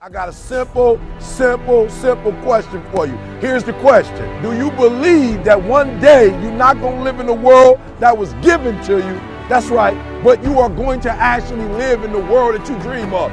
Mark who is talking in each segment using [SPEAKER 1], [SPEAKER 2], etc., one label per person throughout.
[SPEAKER 1] I got a simple question for you. Here's the question. Do you believe that one day you're not going to live in the world that was given to you? That's right, but you are going to actually live in the world that you dream of.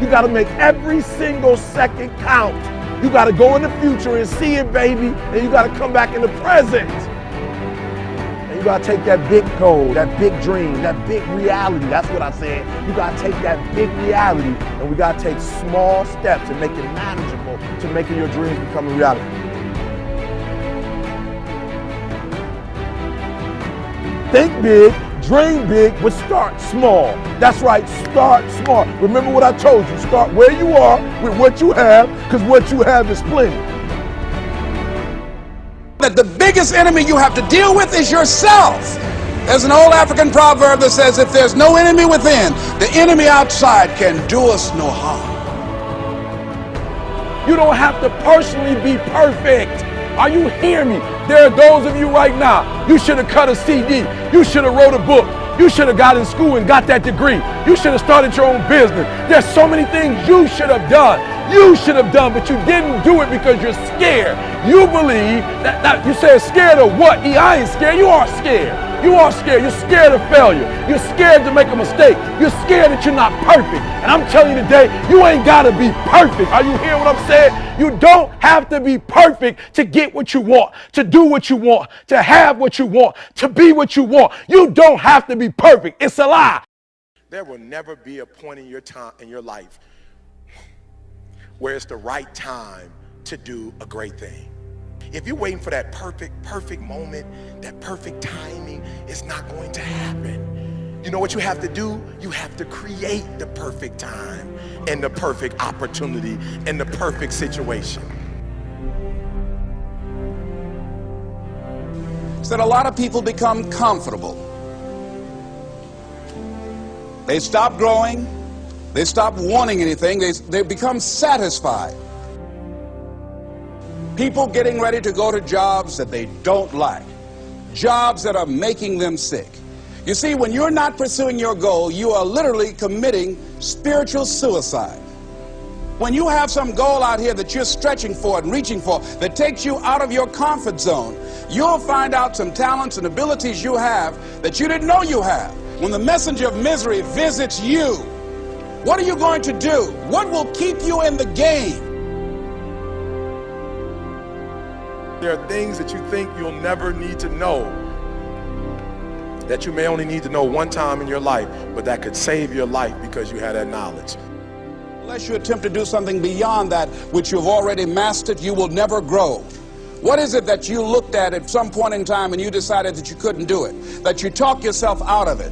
[SPEAKER 1] You got to make every single second count. You got to go in the future and see it, baby, and you got to come back in the present. And you got to take that big goal, that big dream, that big reality. That's what I said. You got to take that big reality, and we got to take small steps and make it manageable to making your dreams become a reality. Think big, dream big, but start small. That's right, start small. Remember what I told you, start where you are with what you have, because what you have is plenty.
[SPEAKER 2] That the biggest enemy you have to deal with is yourself. There's an old African proverb that says, if there's no enemy within, the enemy outside can do us no harm.
[SPEAKER 1] You don't have to personally be perfect. Are you hearing me? There are those of you right now, you should have cut a CD. You should have wrote a book. You should have got in school and got that degree. You should have started your own business. There's so many things you should have done. You should have done, but you didn't do it because you're scared. You believe that you said scared of what? I ain't scared. You are scared. You are scared. You're scared of failure. You're scared to make a mistake. You're scared that you're not perfect. And I'm telling you today, you ain't got to be perfect. Are you hearing what I'm saying? You don't have to be perfect to get what you want, to do what you want, to have what you want, to be what you want. You don't have to be perfect. It's a lie. There will never be a point in your time, in your life, where it's the right time to do a great thing. If you're waiting for that perfect moment, that perfect timing, it's not going to happen. You know what you have to do? You have to create the perfect time and the perfect opportunity and the perfect situation.
[SPEAKER 2] So that a lot of people become comfortable. They stop growing. They stop wanting anything. They become satisfied. People getting ready to go to jobs that they don't like, jobs that are making them sick. You see, when you're not pursuing your goal, you are literally committing spiritual suicide. When you have some goal out here that you're stretching for and reaching for that takes you out of your comfort zone, you'll find out some talents and abilities you have that you didn't know you have. When the messenger of misery visits you, what are you going to do? What will keep you in the game?
[SPEAKER 1] There are things that you think you'll never need to know, that you may only need to know one time in your life, but that could save your life because you had that knowledge.
[SPEAKER 2] Unless you attempt to do something beyond that which you've already mastered, you will never grow. What is it that you looked at some point in time and you decided that you couldn't do it, that you talked yourself out of it?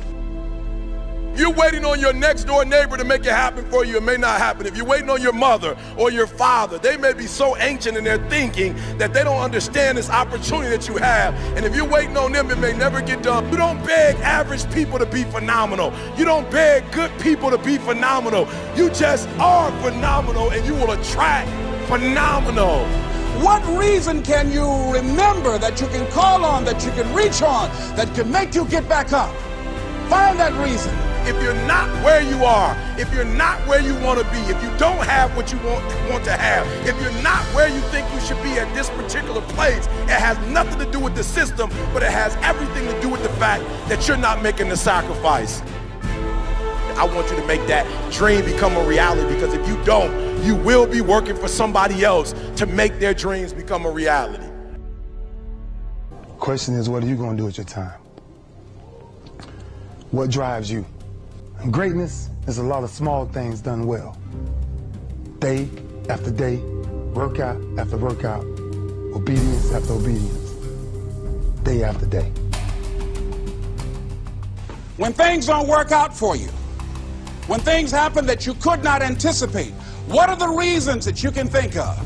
[SPEAKER 1] You're waiting on your next door neighbor to make it happen for you, it may not happen. If you're waiting on your mother or your father, they may be so ancient in their thinking that they don't understand this opportunity that you have. And if you're waiting on them, it may never get done. You don't beg average people to be phenomenal. You don't beg good people to be phenomenal. You just are phenomenal and you will attract phenomenal.
[SPEAKER 2] What reason can you remember that you can call on, that you can reach on, that can make you get back up? Find that reason.
[SPEAKER 1] If you're not where you are, if you're not where you want to be, if you don't have what you want to have, if you're not where you think you should be at this particular place, it has nothing to do with the system, but it has everything to do with the fact that you're not making the sacrifice. I want you to make that dream become a reality, because if you don't, you will be working for somebody else to make their dreams become a reality.
[SPEAKER 3] Question is, what are you going to do with your time? What drives you? And greatness is a lot of small things done well. Day after day, workout after workout, obedience after obedience, day after day.
[SPEAKER 2] When things don't work out for you, when things happen that you could not anticipate, what are the reasons that you can think of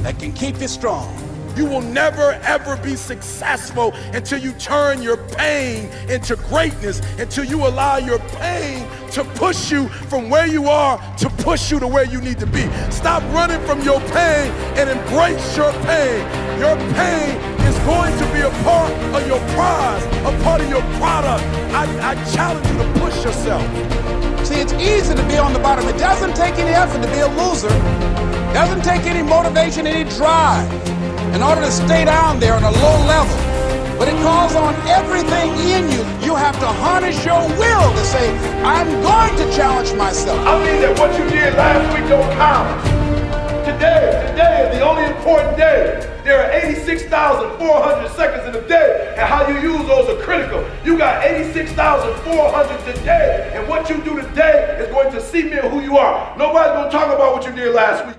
[SPEAKER 2] that can keep you strong?
[SPEAKER 1] You will never ever be successful until you turn your pain into greatness, until you allow your pain to push you from where you are to push you to where you need to be. Stop running from your pain and embrace your pain. Your pain is going to be a part of your prize, a part of your product. I challenge you to push yourself.
[SPEAKER 2] See, it's easy to be on the bottom. It doesn't take any effort to be a loser. It doesn't take any motivation, any drive in order to stay down there on a low level. But it calls on everything in you. You have to harness your will to say, I'm going to challenge myself.
[SPEAKER 1] I mean that what you did last week don't count. Today is the only important day. There are 86,400 seconds in a day, and how you use those are critical. You got 86,400 today, and what you do today is going to cement who you are. Nobody's going to talk about what you did last week.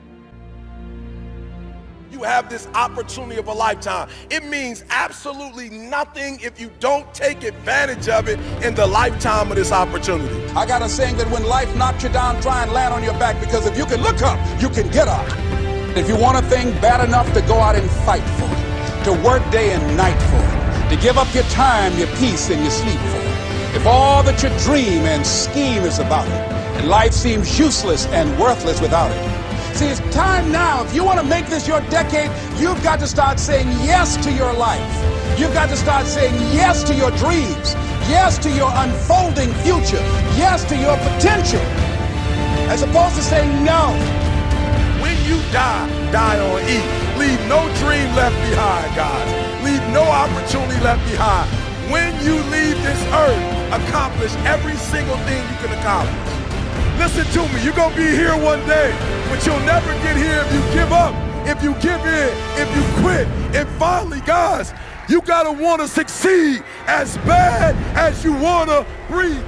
[SPEAKER 1] You have this opportunity of a lifetime. It means absolutely nothing if you don't take advantage of it in the lifetime of this opportunity.
[SPEAKER 2] I got a saying that when life knocks you down, try and land on your back, because if you can look up, you can get up. If you want a thing bad enough to go out and fight for it, to work day and night for it, to give up your time, your peace, and your sleep for it, if all that you dream and scheme is about it, and life seems useless and worthless without it. See, it's time now. If you want to make this your decade, you've got to start saying yes to your life. You've got to start saying yes to your dreams, yes to your unfolding future, yes to your potential, as opposed to saying no.
[SPEAKER 1] When you die on E. Leave no dream left behind, guys. Leave no opportunity left behind. When you leave this earth, accomplish every single thing you can accomplish. Listen to me, you're going to be here one day, but you'll never get here if you give up, if you give in, if you quit. And finally, guys, you got to want to succeed as bad as you want to breathe.